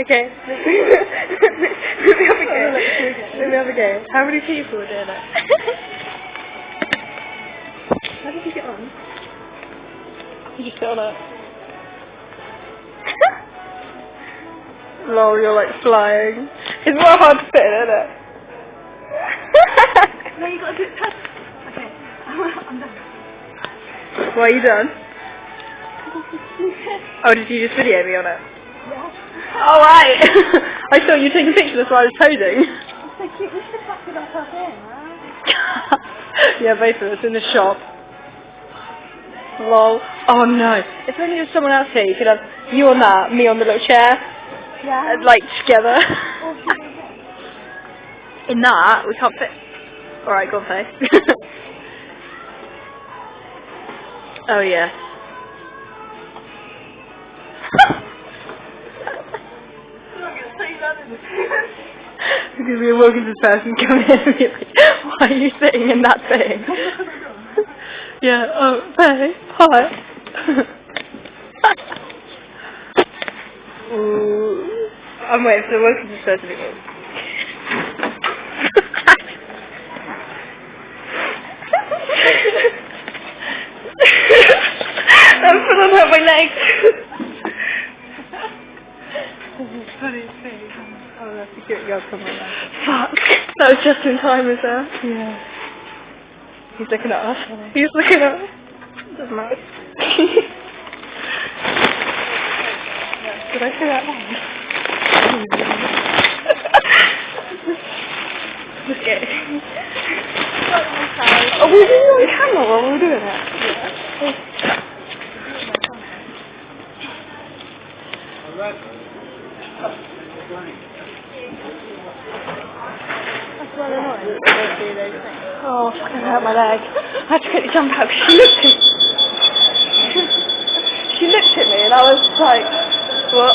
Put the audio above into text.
Okay. Let me have a go. Let me have a go. How many people are doing it? How did you get on? You just sit on it. Lol, you're like flying. It's more hard to fit in, isn't it? No, you got to do it first. Okay, I'm done. Why are you done? Oh, did you just video me on it? Yeah. Oh, right. I thought you were taking pictures, that's why I was posing. It's so cute. We should have factored ourselves in, right? Yeah, both of us in the shop. Lol. Oh no. If only there was someone else here, you could have you on that, me on the little chair. Yeah. And, like, together. Or should we go? In that, we can't fit. Alright, go on, Faye. Oh, yeah. Because we were walking to this person come in and be like, why are you sitting in that thing? Yeah, oh, Faye, hi. Ooh. I'm waiting for the welcome to this person to go. I'm full on hurt my legs. Funny thing. Oh, that's a cute girl coming on. Fuck. That was just in time, is that? Yeah. He's looking at us. He's looking at us. Doesn't matter. Did I say that loud? Okay. Oh, we were on camera while we were doing it. Yeah. That's well annoying. Don't do those things. Oh, fucking hurt my leg. I had to quickly jump out because she looked at me. She looked at me and I was like, what?